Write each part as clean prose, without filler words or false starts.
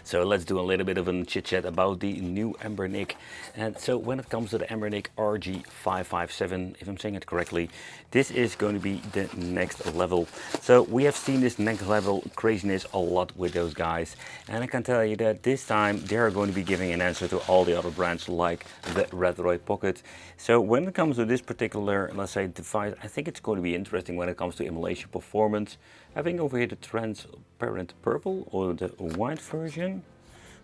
So let's do a little bit of a chit chat about the new Anbernic. And so when it comes to the Anbernic RG557, if I'm saying it correctly, this is going to be the next level. So we have seen this next level craziness a lot with those guys. And I can tell you that this time they're going to be giving an answer to all the other brands like the Retroid Pocket. So when it comes to this particular, let's say, device, I think it's going to be interesting when it comes to emulation performance. Having over here the transparent purple or the white version.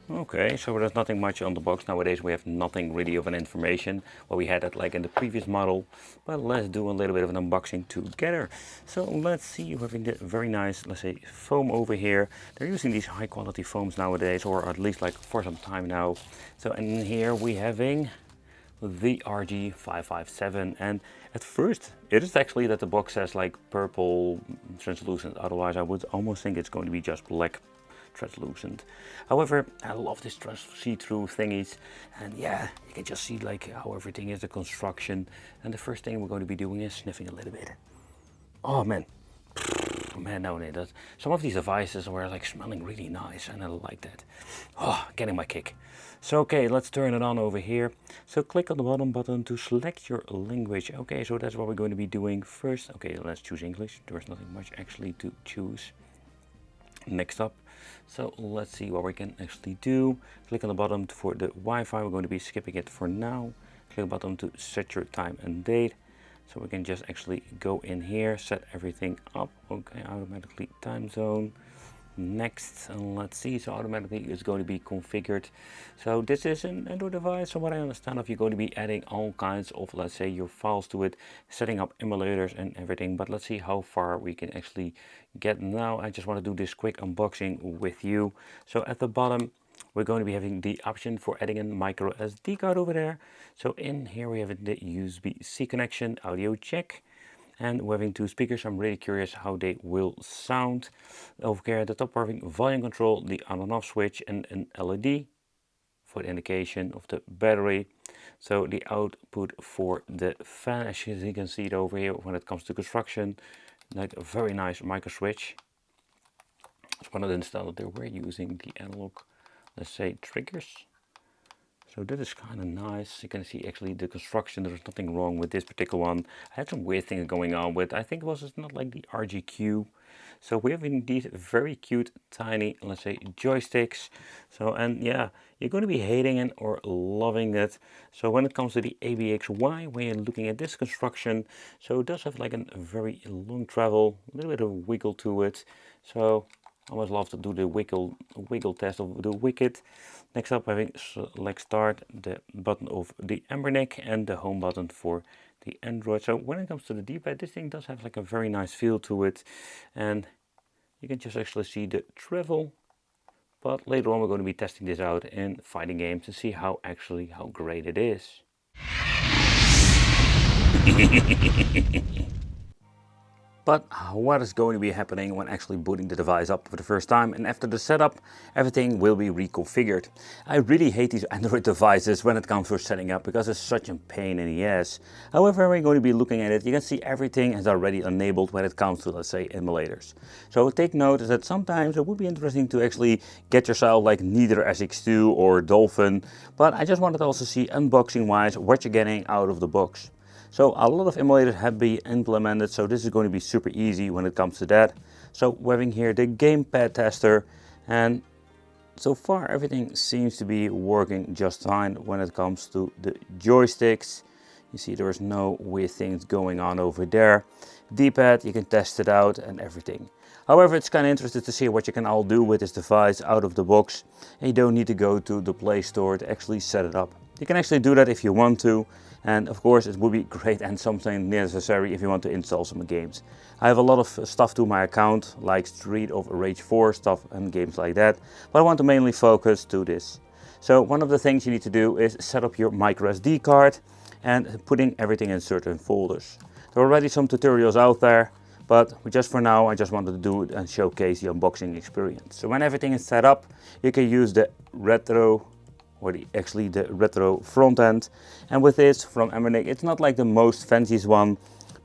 Okay, so there's nothing much on the box nowadays. We have nothing really of an information what we had like in the previous model. But let's do a little bit of an unboxing together. So let's see, we're having the very nice, let's say, foam over here. They're using these high quality foams nowadays, or at least like for some time now. So and here we having the RG557, and at first it is actually that the box says like purple translucent, otherwise I would almost think it's going to be just black translucent. However, I love this see-through thingies, and yeah, you can just see like how everything is, the construction. And the first thing we're going to be doing is sniffing a little bit. Oh man, no, some of these devices were like smelling really nice, and I like that. Oh, getting my kick. So okay, let's turn it on over here. So click on the bottom button to select your language. Okay, so that's what we're going to be doing first. Okay, let's choose English. There's nothing much actually to choose. Next up, so let's see what we can actually do. Click on the bottom for the Wi-Fi. We're going to be skipping it for now. Click on the bottom to set your time and date. So we can just actually go in here, set everything up. Okay, automatically time zone. Next, and let's see, so automatically it's going to be configured. So this is an Android device, so what I understand of, you're going to be adding all kinds of, let's say, your files to it, setting up emulators and everything. But let's see how far we can actually get now. I just want to do this quick unboxing with you. So at the bottom we're going to be having the option for adding a micro SD card over there. So in here we have the USB-C connection, audio check. And we're having two speakers. I'm really curious how they will sound. Over here at the top we're having volume control, the on and off switch, and an LED for the indication of the battery. So the output for the fan, as you can see it over here when it comes to construction, like a very nice micro switch. It's one of the style that they were using the analog, let's say, triggers. So that is kind of nice. You can see actually the construction, there's nothing wrong with this particular one. I had some weird things going on with, I think it's not like the RGQ. So we have these very cute, tiny, let's say, joysticks. So, and yeah, you're going to be hating it or loving it. So when it comes to the ABXY, when you're looking at this construction, so it does have like a very long travel, a little bit of wiggle to it. So I always love to do the wiggle test of the wicket. Next up, having select start, the button of the Anbernic, and the home button for the Android. So when it comes to the D-pad, this thing does have like a very nice feel to it, and you can just actually see the travel. But later on we're going to be testing this out in fighting games to see how great it is. But what is going to be happening when actually booting the device up for the first time, and after the setup everything will be reconfigured. I really hate these Android devices when it comes to setting up, because it's such a pain in the ass. However, we're going to be looking at it, you can see everything is already enabled when it comes to, let's say, emulators. So take note that sometimes it would be interesting to actually get yourself like neither SX2 or Dolphin, but I just wanted to also see unboxing wise what you're getting out of the box. So a lot of emulators have been implemented, so this is going to be super easy when it comes to that. So we're having here the gamepad tester, and so far everything seems to be working just fine when it comes to the joysticks. You see there's no weird things going on over there. D-pad, you can test it out and everything. However, it's kind of interesting to see what you can all do with this device out of the box, and you don't need to go to the Play Store to actually set it up. You can actually do that if you want to, and of course it would be great and something necessary if you want to install some games. I have a lot of stuff to my account, like Street of Rage 4 stuff and games like that, but I want to mainly focus to this. So one of the things you need to do is set up your micro SD card and putting everything in certain folders. There are already some tutorials out there, but just for now I just wanted to do it and showcase the unboxing experience. So when everything is set up, you can use the retro, or actually the retro front end, and with this from Anbernic, it's not like the most fanciest one,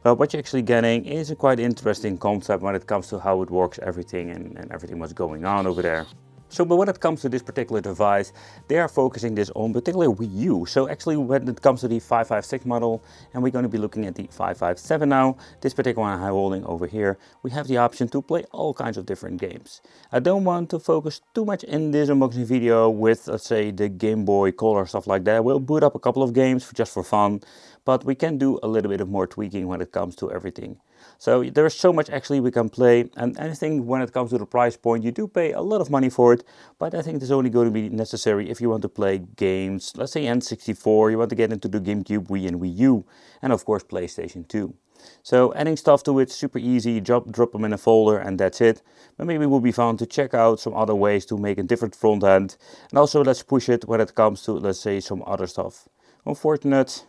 But what you're actually getting is a quite interesting concept when it comes to how it works, everything and everything what's going on over there. So, but when it comes to this particular device, they are focusing this on particularly WiiU. So actually when it comes to the 556 model, and we're going to be looking at the 557 now, this particular one I'm holding over here, we have the option to play all kinds of different games. I don't want to focus too much in this unboxing video with, let's say, the Game Boy Color, stuff like that. We'll boot up a couple of games just for fun, but we can do a little bit of more tweaking when it comes to everything. So there's so much actually we can play, and anything when it comes to the price point, you do pay a lot of money for it, but I think it's only going to be necessary if you want to play games, let's say N64, you want to get into the GameCube, Wii and Wii U, and of course PlayStation 2. So adding stuff to it, super easy, drop them in a folder and that's it. But maybe it will be fun to check out some other ways to make a different front end, and also let's push it when it comes to, let's say, some other stuff. Unfortunate.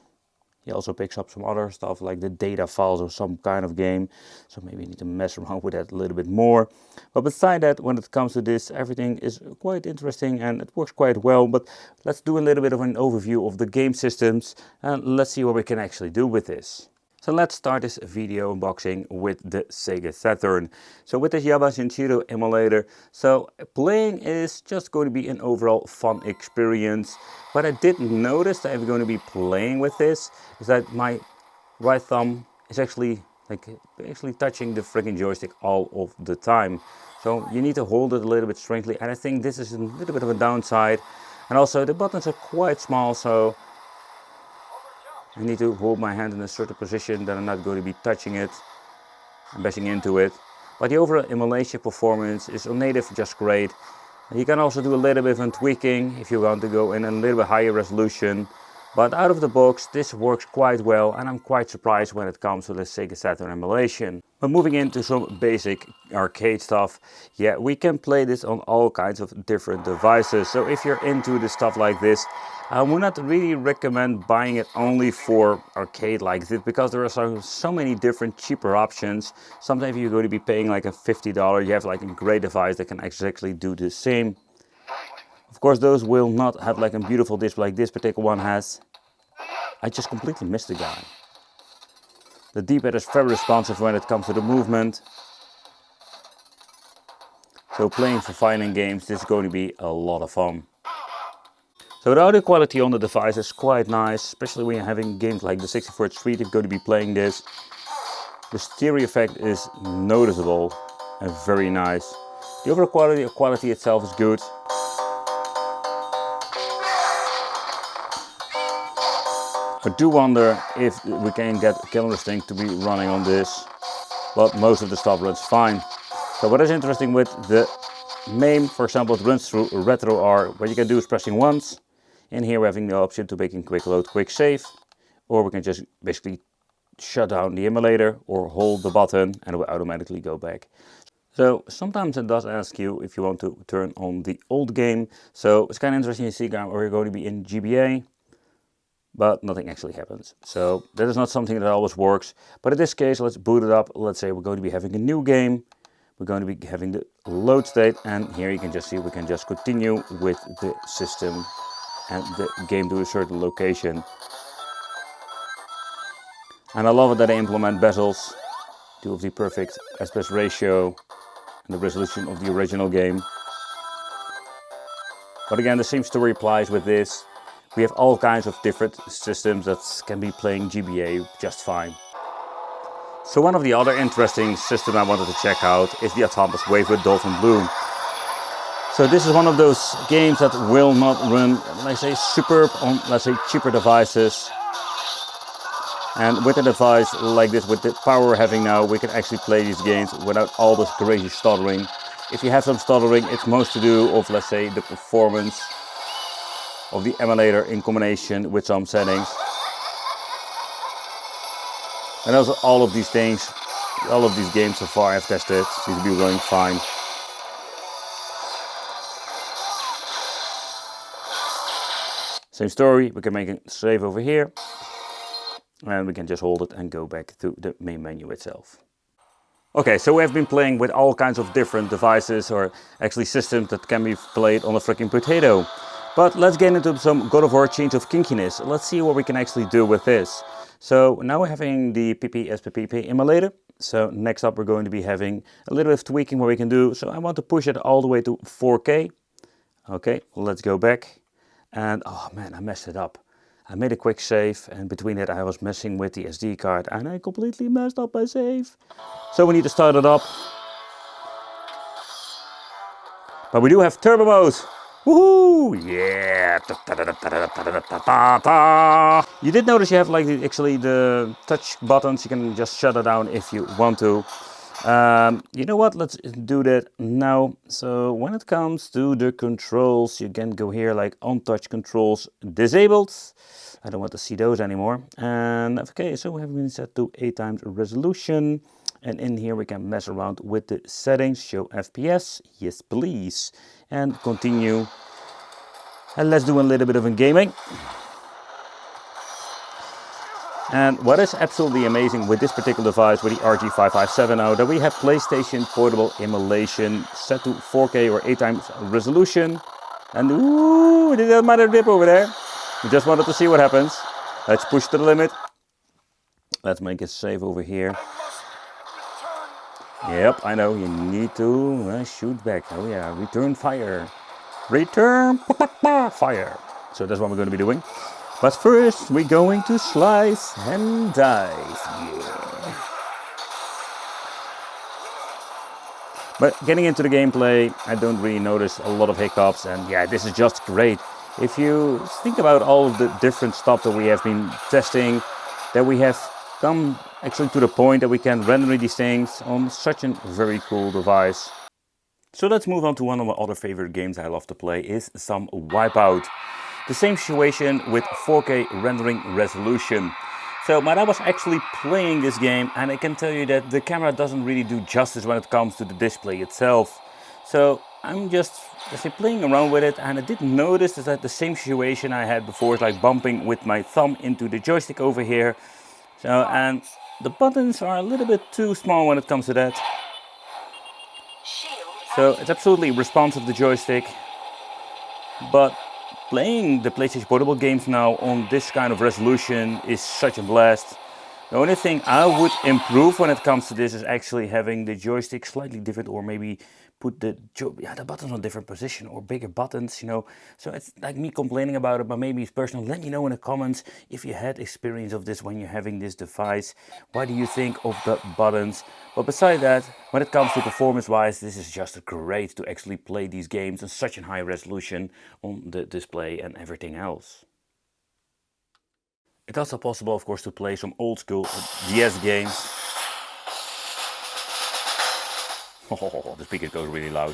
He also picks up some other stuff like the data files of some kind of game. So maybe you need to mess around with that a little bit more. But beside that, when it comes to this, everything is quite interesting and it works quite well. But let's do a little bit of an overview of the game systems and let's see what we can actually do with this. So let's start this video unboxing with the Sega Saturn. So with this PSP emulator, so playing is just going to be an overall fun experience. What I did notice that I'm going to be playing with this is that my right thumb is actually touching the freaking joystick all of the time. So you need to hold it a little bit strangely, and I think this is a little bit of a downside. And also the buttons are quite small, so I need to hold my hand in a certain position that I'm not going to be touching it and bashing into it. But the overall emulation performance is on native just great. You can also do a little bit of tweaking if you want to go in a little bit higher resolution. But out of the box, this works quite well, and I'm quite surprised when it comes to the Sega Saturn emulation. But moving into some basic arcade stuff, yeah, we can play this on all kinds of different devices. So if you're into the stuff like this, I would not really recommend buying it only for arcade like this, because there are so many different cheaper options. Sometimes you're going to be paying like a $50, you have like a great device that can exactly do the same. Of course, those will not have like a beautiful display like this particular one has. I just completely missed the guy. The D-pad is very responsive when it comes to the movement. So playing for fighting games, this is going to be a lot of fun. So the audio quality on the device is quite nice, especially when you're having games like the 64 Street, if you're going to be playing this. The stereo effect is noticeable and very nice. The overall quality itself is good. I do wonder if we can get Killer Instinct to be running on this, but most of the stuff runs fine. So what is interesting with the Mame, for example, it runs through Retro R. What you can do is pressing once, and here we're having the option to making quick load, quick save, or we can just basically shut down the emulator or hold the button and it will automatically go back. So sometimes it does ask you if you want to turn on the old game. So it's kind of interesting to see we're going to be in GBA. But nothing actually happens. So that is not something that always works. But in this case, let's boot it up. Let's say we're going to be having a new game. We're going to be having the load state. And here you can just see we can just continue with the system and the game to a certain location. And I love it that they implement bezels to have the perfect aspect ratio and the resolution of the original game. But again, the same story applies with this. We have all kinds of different systems that can be playing GBA just fine. So one of the other interesting systems I wanted to check out is the Autonomous Wave with Dolphin Bloom. So this is one of those games that will not run, let's say, superb on, let's say, cheaper devices. And with a device like this, with the power we're having now, we can actually play these games without all this crazy stuttering. If you have some stuttering, it's most to do of, let's say, the performance of the emulator in combination with some settings. And also all of these things, all of these games so far I've tested seem to be running fine. Same story, we can make a save over here. And we can just hold it and go back to the main menu itself. Okay, so we have been playing with all kinds of different devices, or actually systems that can be played on a freaking potato. But let's get into some God of War Chains of Kinkiness. Let's see what we can actually do with this. So now we're having the PSP emulator. So next up we're going to be having a little bit of tweaking what we can do. So I want to push it all the way to 4K. Okay, let's go back. And oh man, I messed it up. I made a quick save, and between it I was messing with the SD card and I completely messed up my save. So we need to start it up. But we do have turbo mode. Woohoo! Yeah! You did notice you have like actually the touch buttons. You can just shut it down if you want to. You know what? Let's do that now. So when it comes to the controls, you can go here like on touch controls disabled. I don't want to see those anymore. And okay, so we have been set to 8x resolution. And in here we can mess around with the settings, show FPS, yes please, and continue. And let's do a little bit of gaming. And what is absolutely amazing with this particular device, with the RG557 now, that we have PlayStation Portable Emulation set to 4K or 8x resolution. And ooh, did that matter dip over there? We just wanted to see what happens. Let's push to the limit. Let's make a save over here. Yep, I know, you need to shoot back. Oh yeah, return fire. Return fire. So that's what we're going to be doing. But first, we're going to slice and dice. Yeah. But getting into the gameplay, I don't really notice a lot of hiccups. And yeah, this is just great. If you think about all of the different stuff that we have been testing, that we have come actually to the point that we can render these things on such a very cool device. So let's move on to one of my other favorite games I love to play is some Wipeout. The same situation with 4K rendering resolution. So I was actually playing this game and I can tell you that the camera doesn't really do justice when it comes to the display itself. So I'm just, let's say, playing around with it, and I did notice that the same situation I had before is like bumping with my thumb into the joystick over here. So, and the buttons are a little bit too small when it comes to that. So it's absolutely responsive, the joystick. But playing the PlayStation Portable games now on this kind of resolution is such a blast. The only thing I would improve when it comes to this is actually having the joystick slightly different, or maybe put the buttons on different position or bigger buttons, you know. So it's like me complaining about it, but maybe it's personal. Let me know in the comments if you had experience of this when you're having this device. What do you think of the buttons? But beside that, when it comes to performance-wise, this is just great to actually play these games in such a high resolution on the display and everything else. It's also possible, of course, to play some old school DS games. Oh, the speaker goes really loud.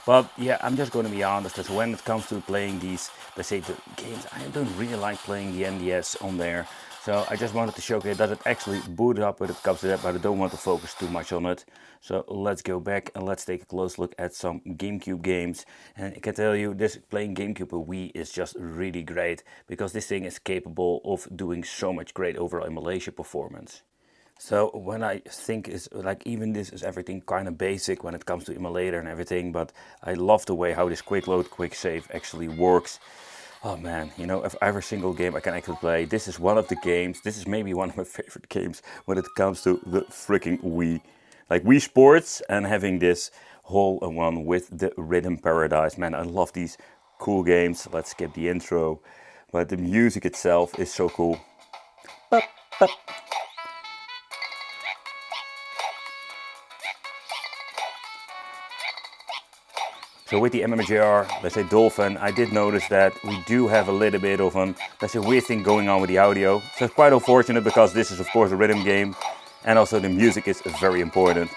But yeah, I'm just going to be honest, that when it comes to playing these, let's say, the games, I don't really like playing the NDS on there. So I just wanted to showcase that it actually booted up when it comes to that, but I don't want to focus too much on it. So let's go back and let's take a close look at some GameCube games. And I can tell you, this playing GameCube or Wii is just really great, because this thing is capable of doing so much great overall emulation performance. So when I think is like, even this is everything kind of basic when it comes to emulator and everything, but I love the way how this quick load, quick save actually works. Oh man, you know, every single game I can actually play. This is one of the games, this is maybe one of my favorite games when it comes to the freaking Wii. Like Wii Sports, and having this whole one with the Rhythm Paradise. Man, I love these cool games. Let's skip the intro. But the music itself is so cool. Bop, bop. So with the MMJR, let's say Dolphin, I did notice that we do have a little bit of an, let's say, weird thing going on with the audio. So it's quite unfortunate, because this is of course a rhythm game, and also the music is very important.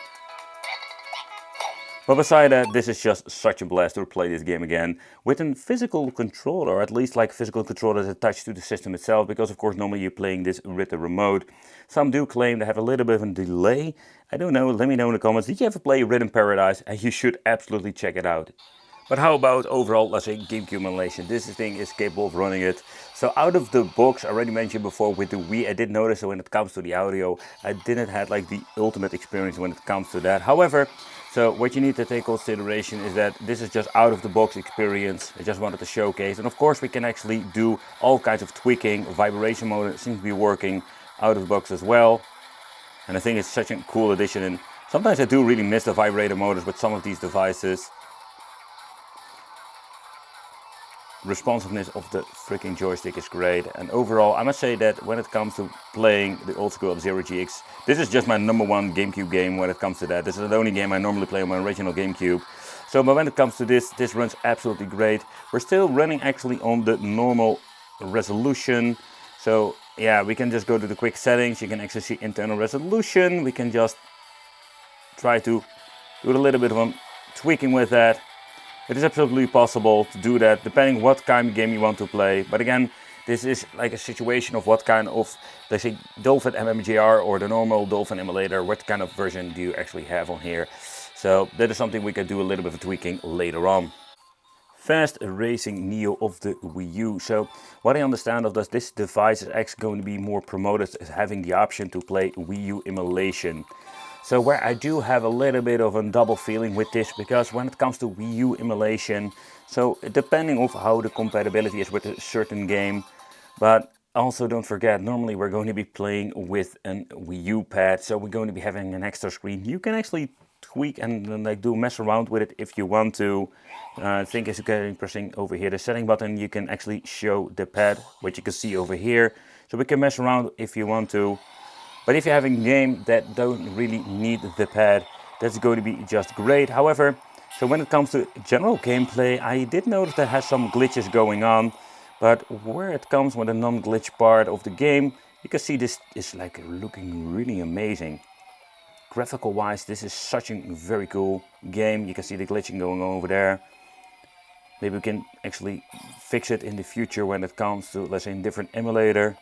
But beside that, this is just such a blast to play this game again with a physical controller, or at least like physical controller that's attached to the system itself, because of course normally you're playing this with the remote. Some do claim they have a little bit of a delay. I don't know, let me know in the comments. Did you ever play Rhythm Paradise? And you should absolutely check it out. But how about overall, let's say, GameCube emulation? This thing is capable of running it. So out of the box, I already mentioned before with the Wii, I did notice that when it comes to the audio, I didn't have like the ultimate experience when it comes to that. However, so what you need to take consideration is that this is just out of the box experience. I just wanted to showcase. And of course we can actually do all kinds of tweaking. Vibration mode seems to be working out of the box as well. And I think it's such a cool addition. And sometimes I do really miss the vibrator motors with some of these devices. Responsiveness of the freaking joystick is great, and overall I must say that when it comes to playing the old school F-Zero GX, this is just my #1 GameCube game when it comes to that. This is the only game I normally play on my original GameCube. So but when it comes to this runs absolutely great. We're still running actually on the normal resolution. So yeah, we can just go to the quick settings. You can actually see internal resolution. We can just try to do a little bit of tweaking with that. It is absolutely possible to do that depending what kind of game you want to play. But again, this is like a situation of what kind of, let's say, Dolphin MMGR or the normal Dolphin emulator. What kind of version do you actually have on here? So that is something we can do a little bit of tweaking later on. Fast Racing Neo of the Wii U. So what I understand of this device is actually going to be more promoted as having the option to play Wii U emulation. So where I do have a little bit of a double feeling with this, because when it comes to Wii U emulation, so depending on how the compatibility is with a certain game, but also don't forget, normally we're going to be playing with a Wii U pad, so we're going to be having an extra screen. You can actually tweak and like mess around with it if you want to. I think it's getting pressing over here the setting button, you can actually show the pad, which you can see over here. So we can mess around if you want to. But if you're having a game that don't really need the pad, that's going to be just great. However, so when it comes to general gameplay, I did notice that has some glitches going on. But where it comes with a non-glitch part of the game, you can see this is like looking really amazing. Graphical wise, this is such a very cool game. You can see the glitching going on over there. Maybe we can actually fix it in the future when it comes to, let's say, a different emulator.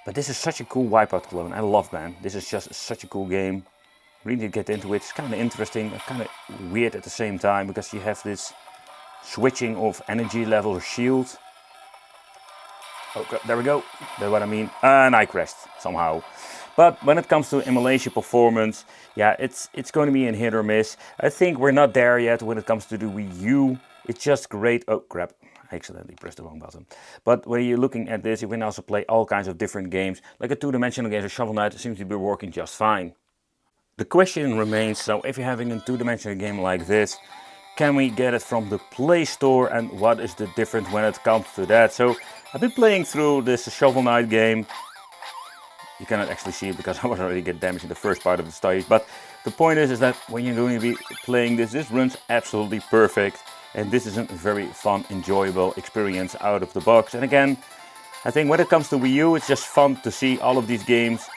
But this is such a cool Wipeout clone. I love, man. This is just such a cool game. Really to get into it. It's kind of interesting, kind of weird at the same time, because you have this switching of energy level or shield. Oh, there we go. That's what I mean. And I crashed somehow. But when it comes to emulation performance, yeah, it's going to be a hit or miss. I think we're not there yet when it comes to the Wii U. It's just great. Oh, crap. I accidentally pressed the wrong button. But when you're looking at this, you can also play all kinds of different games. Like a two-dimensional game, Shovel Knight seems to be working just fine. The question remains, so if you're having a two-dimensional game like this, can we get it from the Play Store, and what is the difference when it comes to that? So I've been playing through this Shovel Knight game. You cannot actually see it because I was already get damaged in the first part of the stage. But the point is that when you're going to be playing this runs absolutely perfect. And this is a very fun, enjoyable experience out of the box. And again, I think when it comes to Wii U, it's just fun to see all of these games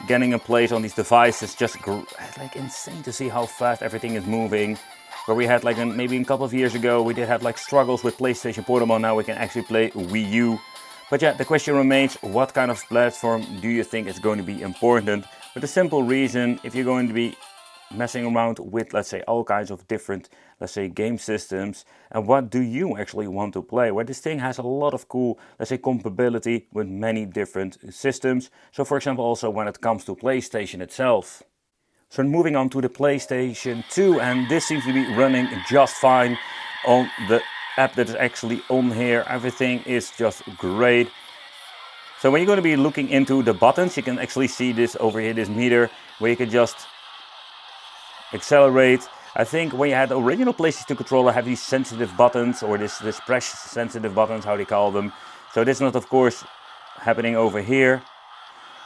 getting in place on these devices. Just like insane to see how fast everything is moving. Where we had like maybe a couple of years ago, we did have like struggles with PlayStation Portable. Now we can actually play Wii U. But yeah, the question remains, what kind of platform do you think is going to be important? For the simple reason, if you're going to be messing around with, let's say, all kinds of different, let's say, game systems, and what do you actually want to play? Where this thing has a lot of cool, let's say, compatibility with many different systems. So for example, also when it comes to PlayStation itself. So moving on to the PlayStation 2, and this seems to be running just fine on the app that is actually on here. Everything is just great. So when you're going to be looking into the buttons, you can actually see this over here, this meter, where you can just accelerate. I think when you had the original PlayStation controller, have these sensitive buttons, or this press sensitive buttons, how they call them. So this is not, of course, happening over here.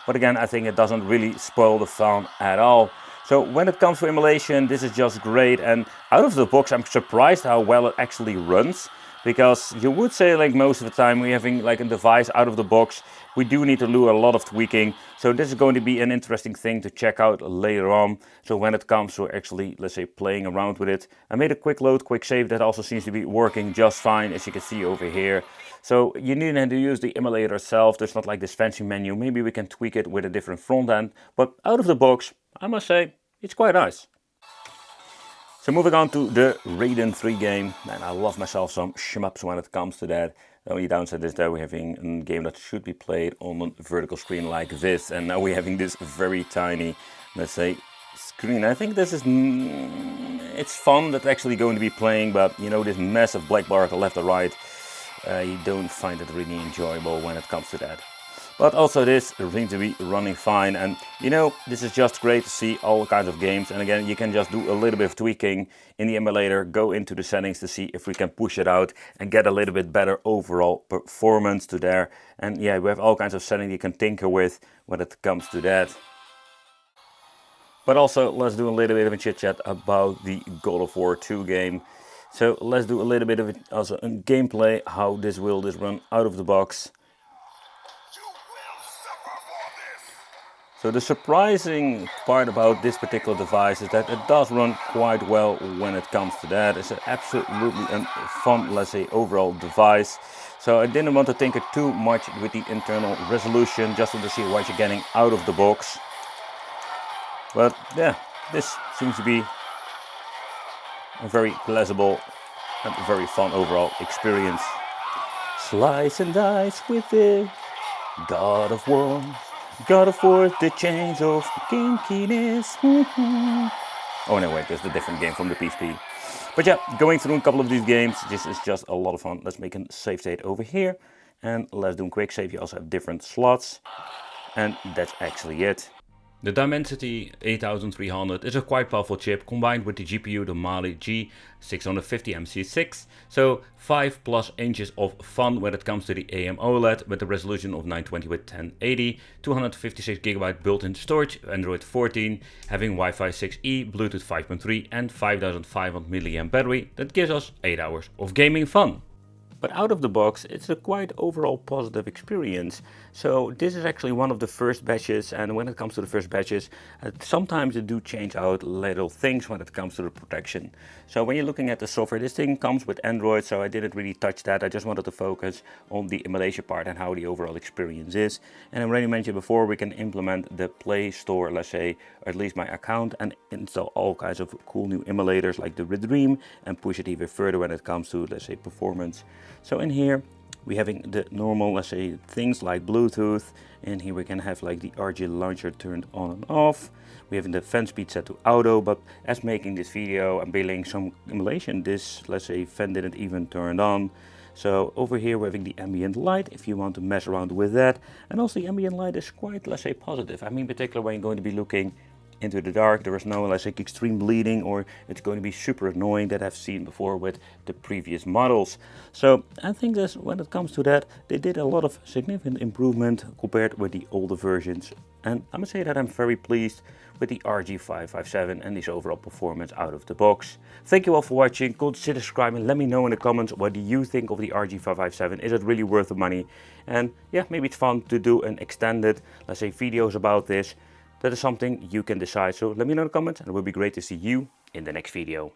But again, I think it doesn't really spoil the fun at all. So when it comes to emulation, this is just great. And out of the box, I'm surprised how well it actually runs. Because you would say, like, most of the time we're having like a device out of the box, we do need to do a lot of tweaking. So this is going to be an interesting thing to check out later on. So when it comes to actually, let's say, playing around with it. I made a quick load, quick save, that also seems to be working just fine, as you can see over here. So you need to use the emulator itself. There's not like this fancy menu. Maybe we can tweak it with a different front end. But out of the box, I must say, it's quite nice. So moving on to the Raiden 3 game, man, I love myself some shmups when it comes to that. The only downside is that we're having a game that should be played on a vertical screen like this, and now we're having this very tiny, let's say, screen. I think this is, it's fun that's actually going to be playing, but you know, this massive black bar to left or right, you don't find it really enjoyable when it comes to that. But also this seems to be running fine, and you know, this is just great to see all kinds of games. And again, you can just do a little bit of tweaking in the emulator, go into the settings to see if we can push it out and get a little bit better overall performance to there. And yeah, we have all kinds of settings you can tinker with when it comes to that. But also, let's do a little bit of a chit chat about the God of War 2 game. So let's do a little bit of it, also a gameplay, how this will run out of the box. So the surprising part about this particular device is that it does run quite well when it comes to that. It's an absolutely fun, let's say, overall device. So I didn't want to tinker too much with the internal resolution, just to see what you're getting out of the box. But yeah, this seems to be a very pleasurable and very fun overall experience. Slice and dice with it, God of War. God of War, the change of kinkiness. Oh no, wait, there's a different game from the PSP. But yeah, going through a couple of these games, this is just a lot of fun. Let's make a save state over here. And let's do a quick save. You also have different slots. And that's actually it. The Dimensity 8300 is a quite powerful chip combined with the GPU, the Mali G650MC6. So 5+ inches of fun when it comes to the AMOLED with a resolution of 920 with 1080, 256GB built-in storage, Android 14, having Wi-Fi 6E, Bluetooth 5.3 and 5500 mAh battery. That gives us 8 hours of gaming fun. But out of the box, it's a quite overall positive experience. So this is actually one of the first batches, and when it comes to the first batches, sometimes they do change out little things when it comes to the protection. So when you're looking at the software, this thing comes with Android, so I didn't really touch that. I just wanted to focus on the emulation part and how the overall experience is. And I already mentioned before, we can implement the Play Store, let's say, or at least my account, and install all kinds of cool new emulators like the Dream, and push it even further when it comes to, let's say, performance. So in here we're having the normal, let's say, things like Bluetooth, and here we can have like the RG launcher turned on and off. We have the fan speed set to auto, but as making this video and building some emulation, this, let's say, fan didn't even turn on. So over here we're having the ambient light if you want to mess around with that, and also the ambient light is quite, let's say, positive. I mean, in particular when you're going to be looking into the dark, there is no, let's say, extreme bleeding, or it's going to be super annoying that I've seen before with the previous models. So I think that when it comes to that, they did a lot of significant improvement compared with the older versions. And I must say that I'm very pleased with the RG557 and this overall performance out of the box. Thank you all for watching. Consider subscribing. Let me know in the comments, what do you think of the RG557? Is it really worth the money? And yeah, maybe it's fun to do an extended, let's say, videos about this. That is something you can decide. So let me know in the comments, and it will be great to see you in the next video.